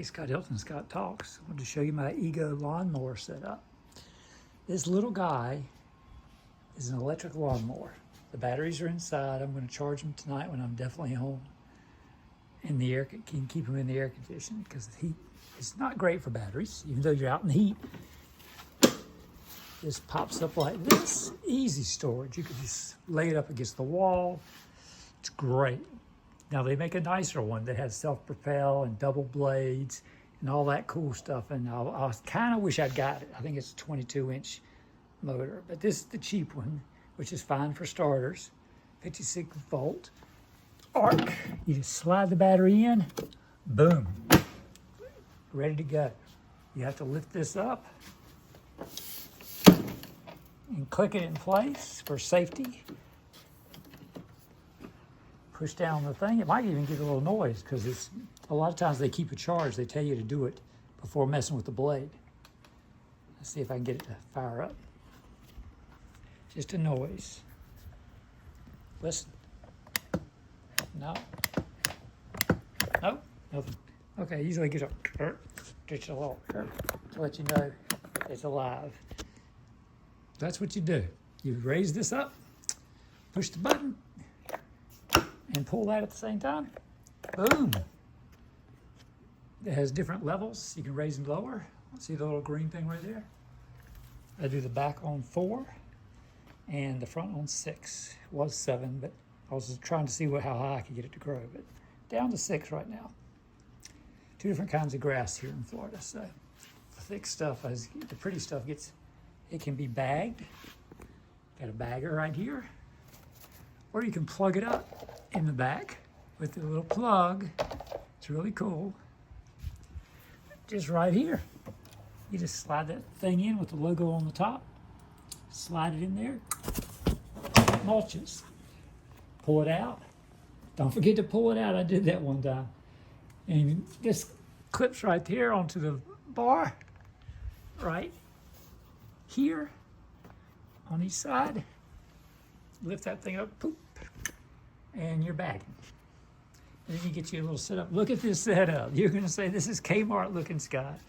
Scott Hilton, Scott Talks. I wanted to show you my Ego lawnmower setup. This little guy is an electric lawnmower. The batteries are inside. I'm going to charge them tonight when I'm definitely home. In the air, can keep them in the air conditioning because the heat is not great for batteries, even though you're out in the heat. This pops up like this. Easy storage. You could just lay it up against the wall. It's great. Now they make a nicer one that has self-propel and double blades and all that cool stuff. And I kind of wish I'd got it. I think it's a 22-inch motor, but this is the cheap one, which is fine for starters. 56 volt arc. You just slide the battery in, boom, ready to go. You have to lift this up and click it in place for safety. Push down the thing. It might even get a little noise because it's a lot of times they keep it charged. They tell you to do it before messing with the blade. Let's see if I can get it to fire up. Just a noise. Listen. No. Nope. Nothing. Okay, usually get a little to let you know it's alive. That's what you do. You raise this up, push the button, and pull that at the same time. Boom. It has different levels. You can raise and lower. See the little green thing right there? I do the back on 4 and the front on 6. It was 7, but I was just trying to see how high I could get it to grow, but down to 6 right now. 2 different kinds of grass here in Florida, so the thick stuff, as the pretty stuff it can be bagged. Got a bagger right here. Or you can plug it up in the back with the little plug. It's really cool. Just right here. You just slide that thing in with the logo on the top. Slide it in there. Mulches. Pull it out. Don't forget to pull it out. I did that one time. And this clips right there onto the bar. Right here on each side. Lift that thing up. Poop. And you're bagging. And then you get you a little setup. Look at this setup. You're going to say this is Kmart looking, Scott.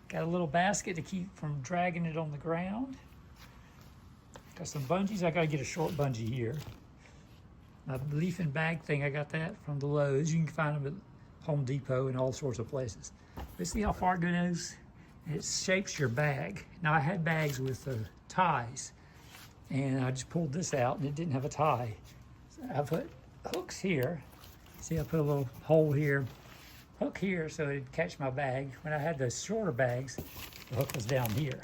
Got a little basket to keep from dragging it on the ground. Got some bungees. I got to get a short bungee here. My leaf and bag thing, I got that from the Lowe's. You can find them at Home Depot and all sorts of places. But see how far it goes? It shapes your bag. Now I had bags with ties, and I just pulled this out and it didn't have a tie. So I put hooks here. See, I put a little hole here, hook here so it'd catch my bag. When I had the shorter bags, the hook was down here.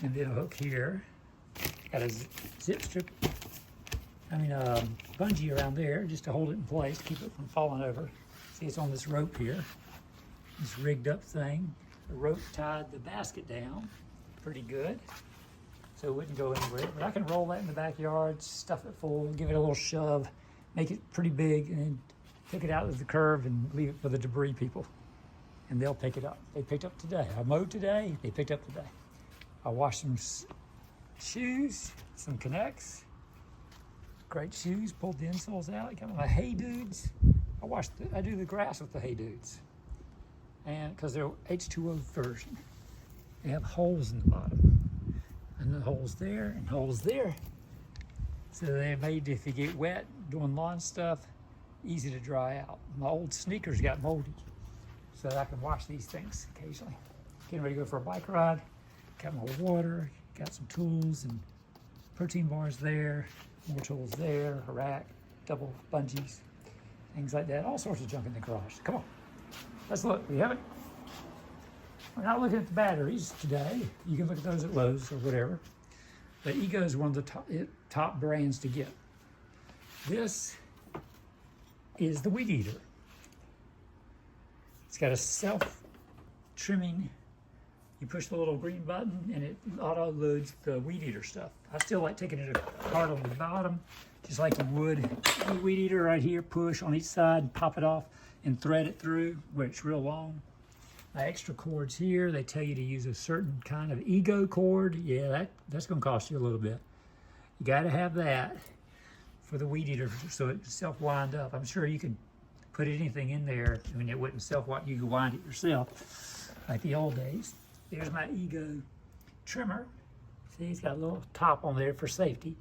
And then a hook here. Got a zip strip, bungee around there just to hold it in place, keep it from falling over. See, it's on this rope here, this rigged up thing. The rope tied the basket down pretty good, so it wouldn't go anywhere. But I can roll that in the backyard, stuff it full, give it a little shove, make it pretty big, and then pick it out of the curb and leave it for the debris people. And they'll pick it up. They picked up today. I mowed today, they picked up today. I washed some shoes, some Connects, great shoes, pulled the insoles out. Got my Hey Dudes. I do the grass with the Hey Dudes. And because they're H2O version, they have holes in the bottom. And the holes there and holes there. So they're made, if you get wet doing lawn stuff, easy to dry out. My old sneakers got moldy, so I can wash these things occasionally. Getting ready to go for a bike ride. Got my water, got some tools and protein bars there, more tools there, a rack, double bungees, things like that. All sorts of junk in the garage. Come on, let's look. We have it. We're not looking at the batteries today. You can look at those at Lowe's or whatever. But Ego is one of the top brands to get. This is the weed eater. It's got a self-trimming. You push the little green button and it auto loads the weed eater stuff. I still like taking it apart on the bottom, just like you would a weed eater right here. Push on each side and pop it off and thread it through where it's real long. My extra cords here, they tell you to use a certain kind of Ego cord. Yeah, that's going to cost you a little bit. You got to have that for the weed eater so it self-wind up. I'm sure you can put anything in there, I mean, it wouldn't self-wind. You could wind it yourself, like the old days. There's my Ego trimmer. See, it's got a little top on there for safety.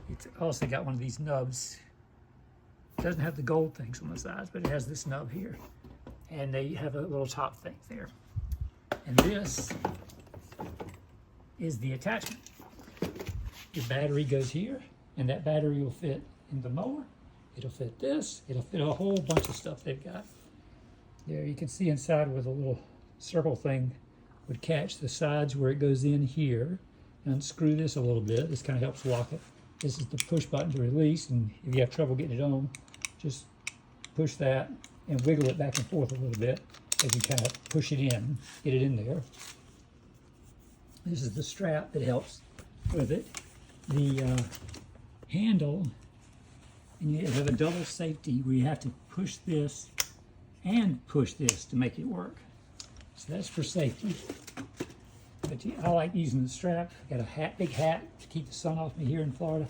It's also got one of these nubs. It doesn't have the gold things on the sides, but it has this nub here. And they have a little top thing there. And this is the attachment. Your battery goes here, and that battery will fit in the mower. It'll fit this. It'll fit a whole bunch of stuff they've got. There, you can see inside where the little circle thing would catch the sides where it goes in here. Unscrew this a little bit. This kind of helps lock it. This is the push button to release, and if you have trouble getting it on, just push that and wiggle it back and forth a little bit as you kind of push it in, get it in there. This is the strap that helps with it. The handle, and you have a double safety where you have to push this and push this to make it work. So that's for safety. But I like using the strap. I got a big hat to keep the sun off me here in Florida.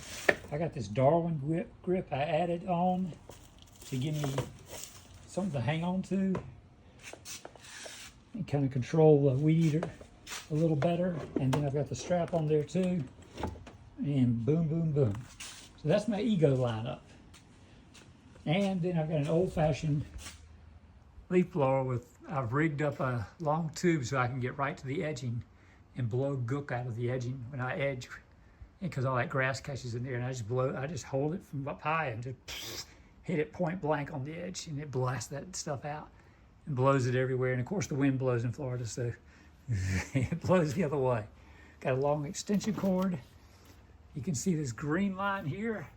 I got this Darwin grip I added on to give me something to hang on to and kind of control the weed eater a little better. And then I've got the strap on there too. And boom, boom, boom. So that's my Ego lineup. And then I've got an old-fashioned leaf blower I've rigged up a long tube so I can get right to the edging and blow gook out of the edging when I edge, because all that grass catches in there, and I just hold it from up high and just hit it point blank on the edge, and it blasts that stuff out and blows it everywhere. And of course the wind blows in Florida, so it blows the other way. Got a long extension cord. You can see this green line here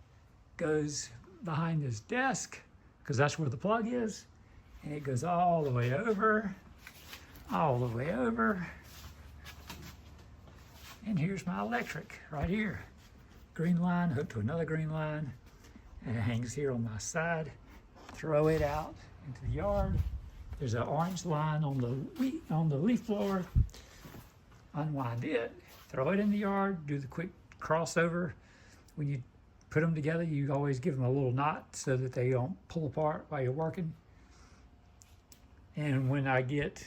goes behind this desk, because that's where the plug is. And it goes all the way over, all the way over. And here's my electric right here. Green line hooked to another green line. And it hangs here on my side. Throw it out into the yard. There's an orange line on the leaf blower. Unwind it, throw it in the yard, do the quick crossover. When you put them together, you always give them a little knot so that they don't pull apart while you're working. And when I get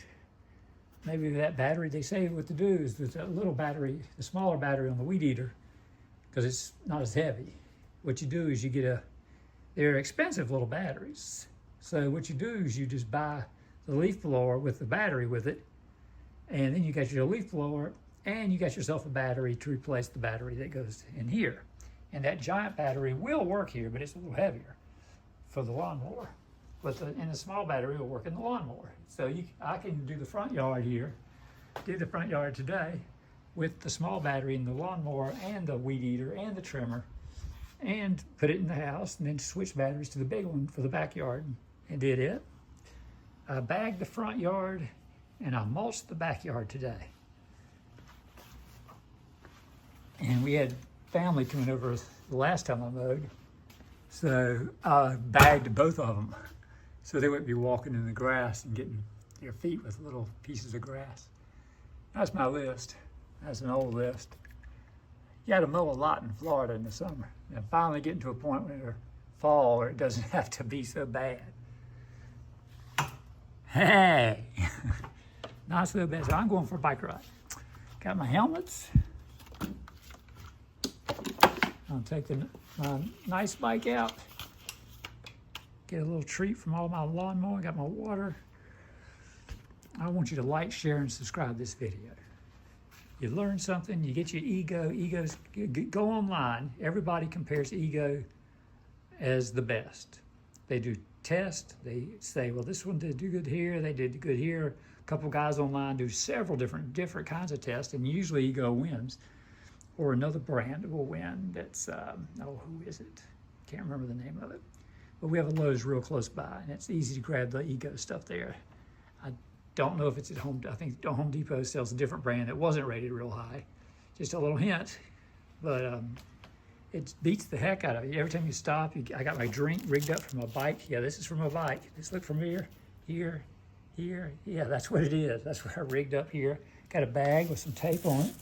maybe that battery, they say what to do is with that little battery, the smaller battery on the weed eater, because it's not as heavy. What you do is you get they're expensive little batteries. So what you do is you just buy the leaf blower with the battery with it, and then you got your leaf blower, and you got yourself a battery to replace the battery that goes in here. And that giant battery will work here, but it's a little heavier for the lawnmower. And the small battery will work in the lawnmower. So I can do the front yard here, did the front yard today with the small battery in the lawnmower and the weed eater and the trimmer, and put it in the house, and then switch batteries to the big one for the backyard, and did it. I bagged the front yard, and I mulched the backyard today. And we had family coming over the last time I mowed, so I bagged both of them so they wouldn't be walking in the grass and getting their feet with little pieces of grass. That's my list. That's an old list. You got to mow a lot in Florida in the summer. And finally getting to a point where fall where it doesn't have to be so bad. Hey, not so bad. So I'm going for a bike ride. Got my helmets. I'll take my nice bike out. Get a little treat from all my lawnmower. Got my water. I want you to like, share, and subscribe this video. You learn something, you get your Ego. Go online. Everybody compares Ego as the best. They do tests. They say, well, this one did do good here. They did good here. A couple guys online do several different kinds of tests, and usually Ego wins. Or another brand will win. That's, who is it? Can't remember the name of it. But we have a Lowe's real close by, and it's easy to grab the Ego stuff there. I don't know if it's at Home. I think Home Depot sells a different brand that wasn't rated real high. Just a little hint, but it beats the heck out of you. Every time you stop, I got my drink rigged up from a bike. Yeah, this is from a bike. Let's look from here, here, here. Yeah, that's what it is. That's what I rigged up here. Got a bag with some tape on it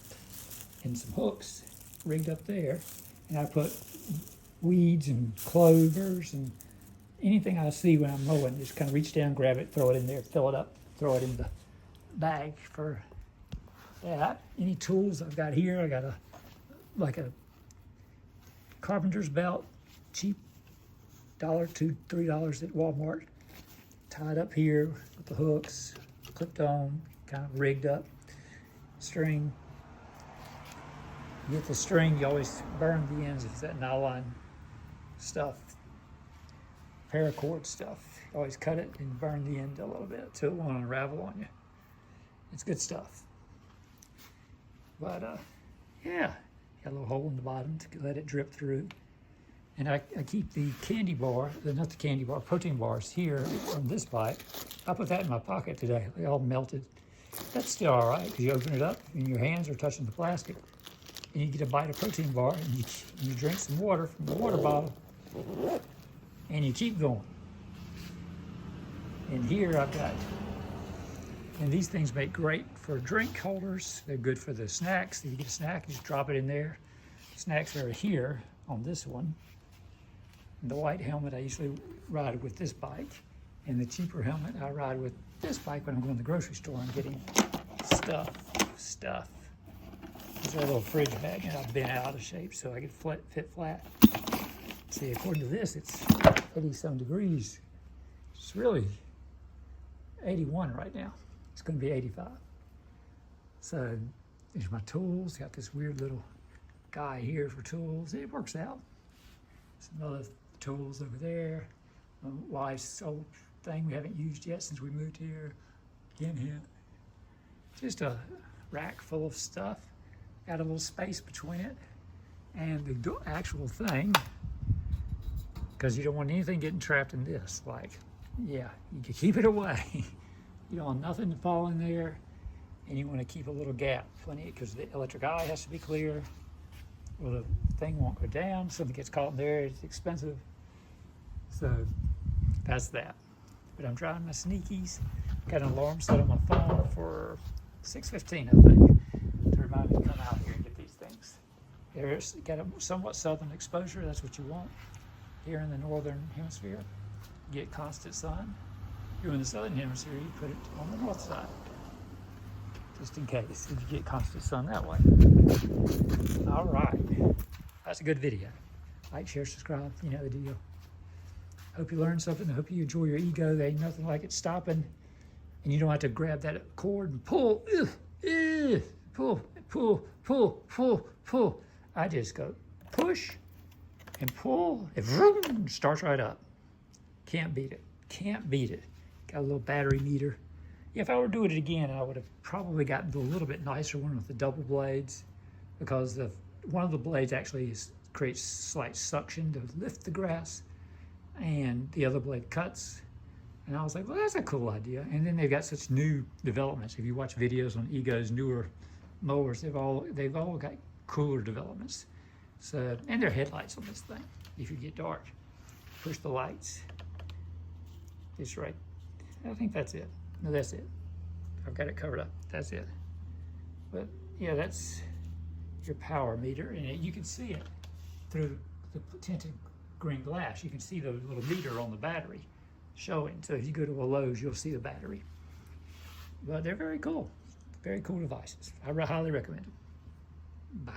and some hooks rigged up there. And I put weeds and clovers and anything I see when I'm mowing, just kind of reach down, grab it, throw it in there, fill it up, throw it in the bag for that. Any tools I've got here, I got like a carpenter's belt, cheap, $1, $2, $3 at Walmart, tied up here with the hooks, clipped on, kind of rigged up, string. You get the string, you always burn the ends of that nylon stuff, paracord stuff. You always cut it and burn the end a little bit so it won't unravel on you. It's good stuff. But yeah, got a little hole in the bottom to let it drip through. And I keep the candy bar, not the candy bar, protein bars here on this bike. I put that in my pocket today. They all melted. That's still all right, because you open it up and your hands are touching the plastic. And you get a bite of protein bar and you drink some water from the water bottle and you keep going. And here I've got, and these things make great for drink holders. They're good for the snacks. If you get a snack, you just drop it in there. Snacks are here on this one. And the white helmet I usually ride with this bike. And the cheaper helmet I ride with this bike when I'm going to the grocery store and getting stuff. This is a little fridge bag, and I've been out of shape so I can fit flat. See, according to this, it's 80-some degrees. It's really 81 right now. It's going to be 85. So there's my tools. Got this weird little guy here for tools. It works out. Some other tools over there. My wife's old thing we haven't used yet since we moved here. Again here. Just a rack full of stuff. Got a little space between it and the actual thing, because you don't want anything getting trapped in this. Like, yeah, you can keep it away. You don't want nothing to fall in there, and you want to keep a little gap, plenty, because the electric eye has to be clear, or the thing won't go down. Something gets caught in there, it's expensive. So that's that. But I'm trying my sneakies. Got an alarm set on my phone for 6:15, I think, to remind me to come out here and get these things. There's got a somewhat southern exposure. That's what you want here in the northern hemisphere. You get constant sun. You're in the southern hemisphere, you put it on the north side, just in case if you get constant sun that way. All right, that's a good video. Like, share, subscribe, you know the deal. Hope you learned something. I hope you enjoy your ego. There ain't nothing like it stopping, and you don't have to grab that cord and pull, pull. I just go push and pull, and vroom, starts right up. Can't beat it. Can't beat it. Got a little battery meter. If I were to do it again, I would have probably gotten the little bit nicer one with the double blades, because one of the blades actually creates slight suction to lift the grass, and the other blade cuts. And I was like, well, that's a cool idea. And then they've got such new developments. If you watch videos on Ego's newer mowers, they've all got cooler developments. So, and there are headlights on this thing. If you get dark, push the lights. It's right. I think that's it. No, that's it. I've got it covered up. That's it. But yeah, that's your power meter, and you can see it through the tinted green glass. You can see the little meter on the battery showing. So if you go to a Lowe's, you'll see the battery. But they're very cool. Very cool devices. I highly recommend them. Bye.